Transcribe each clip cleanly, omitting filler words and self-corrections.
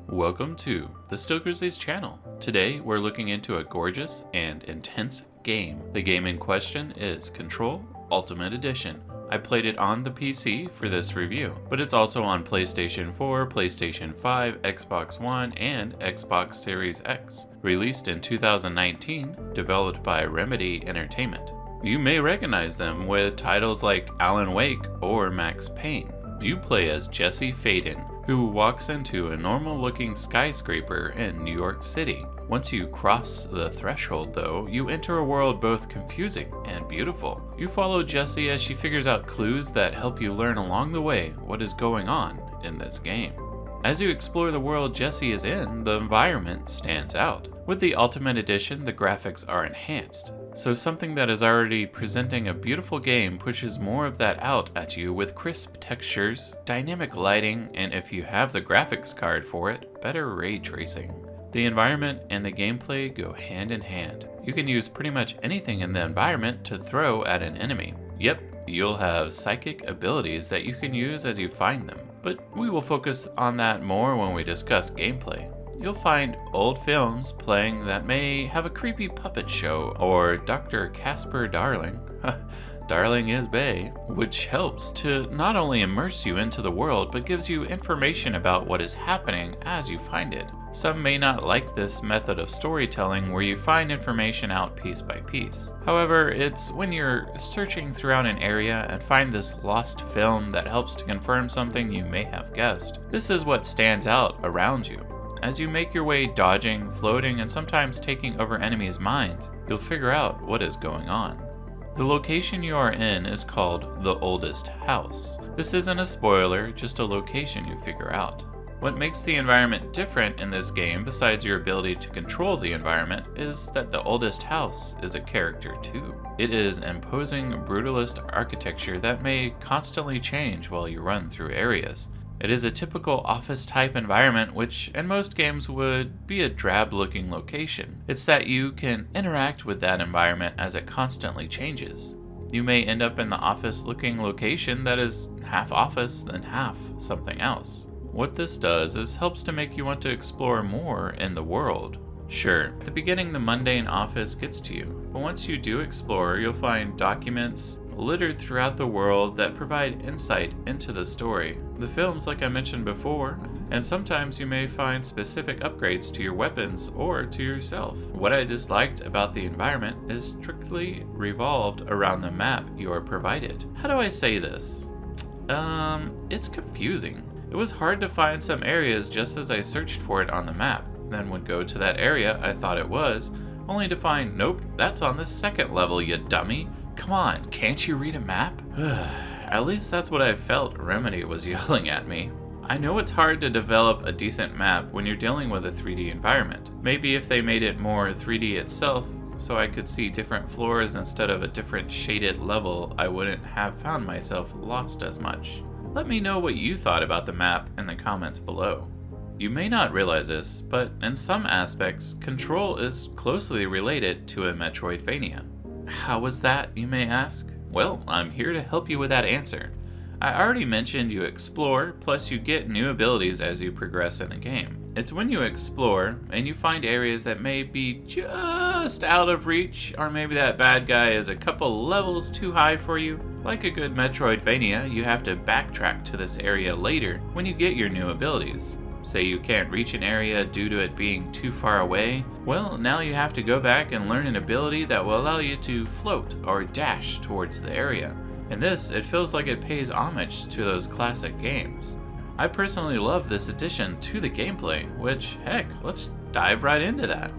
Welcome to the Still Grizzlies channel. Today we're looking into a gorgeous and intense game. The game in question is Control Ultimate Edition. I played it on the PC for this review, but it's also on PlayStation 4, PlayStation 5, Xbox One, and Xbox Series X. Released in 2019, developed by Remedy Entertainment. You may recognize them with titles like Alan Wake or Max Payne. You play as Jessie Faden, who walks into a normal-looking skyscraper in New York City. Once you cross the threshold, though, you enter a world both confusing and beautiful. You follow Jessie as she figures out clues that help you learn along the way what is going on in this game. As you explore the world Jessie is in, the environment stands out. With the Ultimate Edition, the graphics are enhanced, so something that is already presenting a beautiful game pushes more of that out at you with crisp textures, dynamic lighting, and if you have the graphics card for it, better ray tracing. The environment and the gameplay go hand in hand. You can use pretty much anything in the environment to throw at an enemy. Yep, you'll have psychic abilities that you can use as you find them, but we will focus on that more when we discuss gameplay. You'll find old films playing that may have a creepy puppet show or Dr. Casper Darling, Darling is Bay, which helps to not only immerse you into the world but gives you information about what is happening as you find it. Some may not like this method of storytelling where you find information out piece by piece. However, it's when you're searching throughout an area and find this lost film that helps to confirm something you may have guessed. This is what stands out around you. As you make your way dodging, floating, and sometimes taking over enemies' minds, you'll figure out what is going on. The location you are in is called the Oldest House. This isn't a spoiler, just a location you figure out. What makes the environment different in this game, besides your ability to control the environment, is that the Oldest House is a character too. It is imposing brutalist architecture that may constantly change while you run through areas. It is a typical office-type environment, which in most games would be a drab-looking location. It's that you can interact with that environment as it constantly changes. You may end up in the office-looking location that is half office and half something else. What this does is helps to make you want to explore more in the world. Sure, at the beginning the mundane office gets to you, but once you do explore, you'll find documents littered throughout the world that provide insight into the story. The films, like I mentioned before, and sometimes you may find specific upgrades to your weapons or to yourself. What I disliked about the environment is strictly revolved around the map you are provided. How do I say this? It's confusing. It was hard to find some areas just as I searched for it on the map, then would go to that area I thought it was, only to find, nope, that's on the second level, you dummy. Come on, can't you read a map? At least that's what I felt Remedy was yelling at me. I know it's hard to develop a decent map when you're dealing with a 3D environment. Maybe if they made it more 3D itself, so I could see different floors instead of a different shaded level, I wouldn't have found myself lost as much. Let me know what you thought about the map in the comments below. You may not realize this, but in some aspects, Control is closely related to a Metroidvania. How is that, you may ask? Well, I'm here to help you with that answer. I already mentioned you explore, plus you get new abilities as you progress in the game. It's when you explore, and you find areas that may be just out of reach, or maybe that bad guy is a couple levels too high for you. Like a good Metroidvania, you have to backtrack to this area later when you get your new abilities. Say you can't reach an area due to it being too far away, well, now you have to go back and learn an ability that will allow you to float or dash towards the area. In this, it feels like it pays homage to those classic games. I personally love this addition to the gameplay, which, heck, let's dive right into that.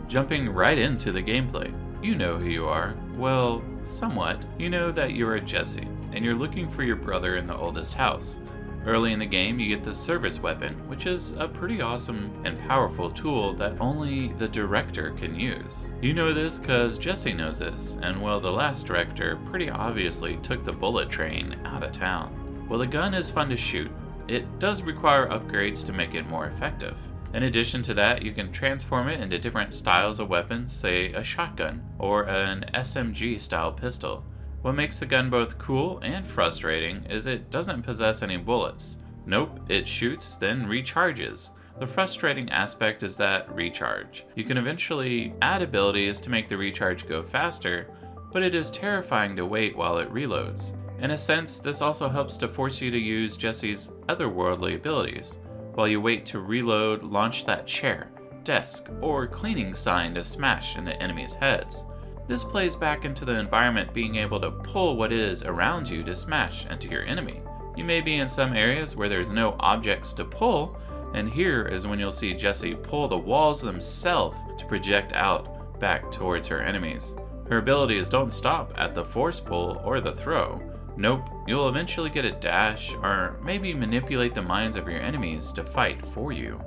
Jumping right into the gameplay. You know who you are. Well, somewhat. You know that you're a Jessie, and you're looking for your brother in the Oldest House. Early in the game, you get the service weapon, which is a pretty awesome and powerful tool that only the director can use. You know this because Jessie knows this, and well, the last director pretty obviously took the bullet train out of town. Well, the gun is fun to shoot. It does require upgrades to make it more effective. In addition to that, you can transform it into different styles of weapons, say a shotgun or an SMG style pistol. What makes the gun both cool and frustrating is it doesn't possess any bullets. Nope, it shoots, then recharges. The frustrating aspect is that recharge. You can eventually add abilities to make the recharge go faster, but it is terrifying to wait while it reloads. In a sense, this also helps to force you to use Jessie's otherworldly abilities. While you wait to reload, launch that chair, desk, or cleaning sign to smash into enemies' heads. This plays back into the environment being able to pull what is around you to smash into your enemy. You may be in some areas where there's no objects to pull, and here is when you'll see Jessie pull the walls themselves to project out back towards her enemies. Her abilities don't stop at the force pull or the throw. Nope, you'll eventually get a dash or maybe manipulate the minds of your enemies to fight for you.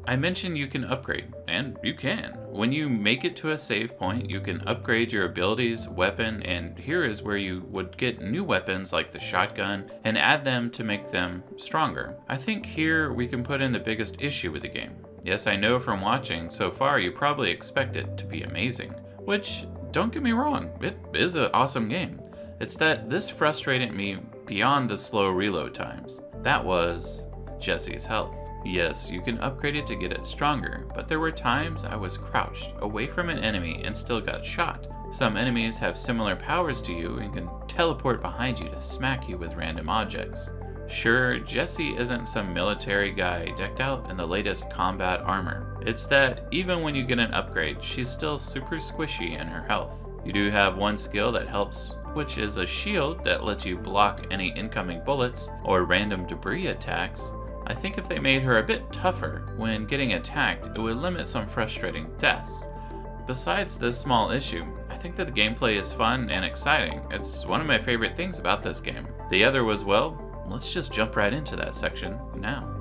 I mentioned you can upgrade, and you can. When you make it to a save point, you can upgrade your abilities, weapon, and here is where you would get new weapons like the shotgun and add them to make them stronger. I think here we can put in the biggest issue with the game. Yes, I know from watching so far you probably expect it to be amazing, which, don't get me wrong, it is an awesome game. It's that this frustrated me beyond the slow reload times. That was Jessie's health. Yes, you can upgrade it to get it stronger, but there were times I was crouched away from an enemy and still got shot. Some enemies have similar powers to you and can teleport behind you to smack you with random objects. Sure, Jessie isn't some military guy decked out in the latest combat armor. It's that even when you get an upgrade, she's still super squishy in her health. You do have one skill that helps, which is a shield that lets you block any incoming bullets or random debris attacks. I think if they made her a bit tougher when getting attacked, it would limit some frustrating deaths. Besides this small issue, I think that the gameplay is fun and exciting. It's one of my favorite things about this game. The other was, well, let's just jump right into that section now.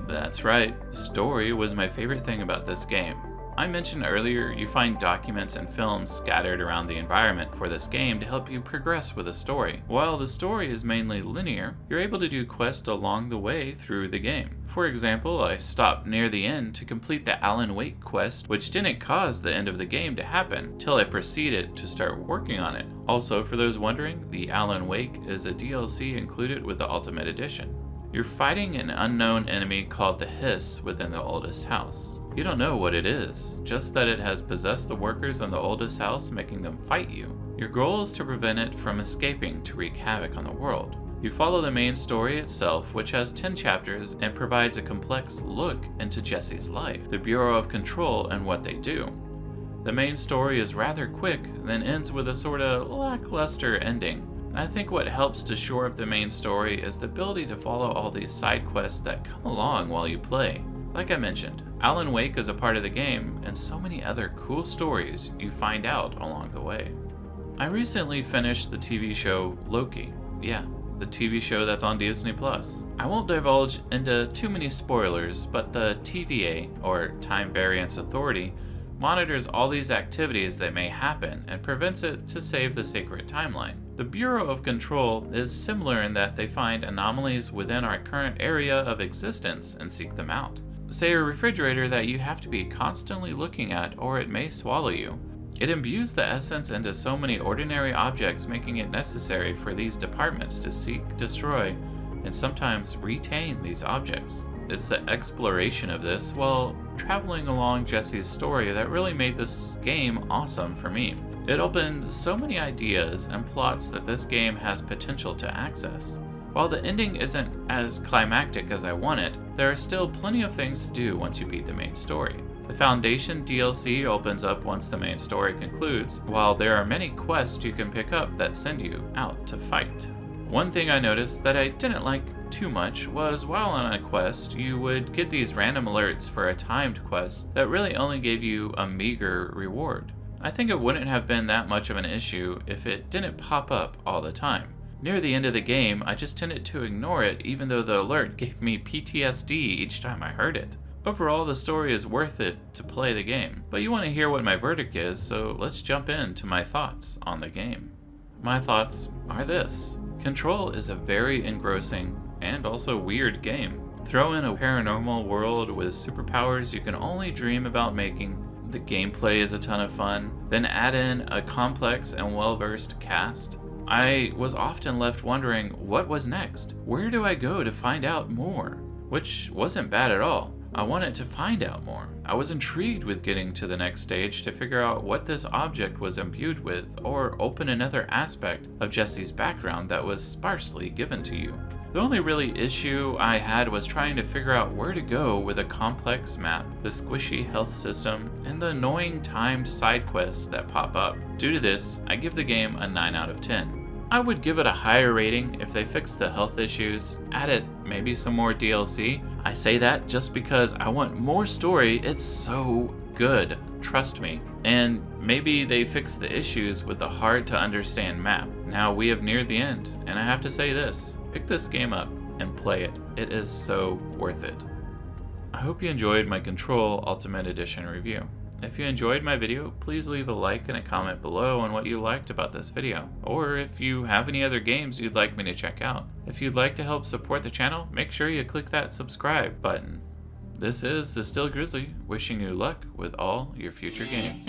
That's right, story was my favorite thing about this game. I mentioned earlier you find documents and films scattered around the environment for this game to help you progress with a story. While the story is mainly linear, you're able to do quests along the way through the game. For example, I stopped near the end to complete the Alan Wake quest, which didn't cause the end of the game to happen till I proceeded to start working on it. Also, for those wondering, the Alan Wake is a DLC included with the Ultimate Edition. You're fighting an unknown enemy called the Hiss within the oldest house. You don't know what it is, just that it has possessed the workers in the oldest house, making them fight you. Your goal is to prevent it from escaping to wreak havoc on the world. You follow the main story itself, which has 10 chapters and provides a complex look into Jessie's life, the Bureau of Control, and what they do. The main story is rather quick, then ends with a sorta lackluster ending. I think what helps to shore up the main story is the ability to follow all these side quests that come along while you play. Like I mentioned, Alan Wake is a part of the game, and so many other cool stories you find out along the way. I recently finished the TV show Loki. Yeah, the TV show that's on Disney+. I won't divulge into too many spoilers, but the TVA, or Time Variance Authority, monitors all these activities that may happen and prevents it to save the sacred timeline. The Bureau of Control is similar in that they find anomalies within our current area of existence and seek them out. Say a refrigerator that you have to be constantly looking at or it may swallow you. It imbues the essence into so many ordinary objects, making it necessary for these departments to seek, destroy, and sometimes retain these objects. It's the exploration of this while traveling along Jessie's story that really made this game awesome for me. It opened so many ideas and plots that this game has potential to access. While the ending isn't as climactic as I wanted, there are still plenty of things to do once you beat the main story. The Foundation DLC opens up once the main story concludes, while there are many quests you can pick up that send you out to fight. One thing I noticed that I didn't like too much was while on a quest, you would get these random alerts for a timed quest that really only gave you a meager reward. I think it wouldn't have been that much of an issue if it didn't pop up all the time. Near the end of the game, I just tended to ignore it even though the alert gave me PTSD each time I heard it. Overall, the story is worth it to play the game, but you want to hear what my verdict is, so let's jump into my thoughts on the game. My thoughts are this. Control is a very engrossing and also weird game. Throw in a paranormal world with superpowers you can only dream about making. The gameplay is a ton of fun. Then add in a complex and well-versed cast. I was often left wondering what was next. Where do I go to find out more? Which wasn't bad at all. I wanted to find out more. I was intrigued with getting to the next stage to figure out what this object was imbued with, or open another aspect of Jessie's background that was sparsely given to you. The only really issue I had was trying to figure out where to go with a complex map, the squishy health system, and the annoying timed side quests that pop up. Due to this, I give the game a 9 out of 10. I would give it a higher rating if they fixed the health issues, added maybe some more DLC. I say that just because I want more story. It's so good, trust me. And maybe they fix the issues with the hard to understand map. Now we have neared the end, and I have to say this, pick this game up and play it. It is so worth it. I hope you enjoyed my Control Ultimate Edition review. If you enjoyed my video, please leave a like and a comment below on what you liked about this video, or if you have any other games you'd like me to check out. If you'd like to help support the channel, make sure you click that subscribe button. This is the Still Grizzly, wishing you luck with all your future games.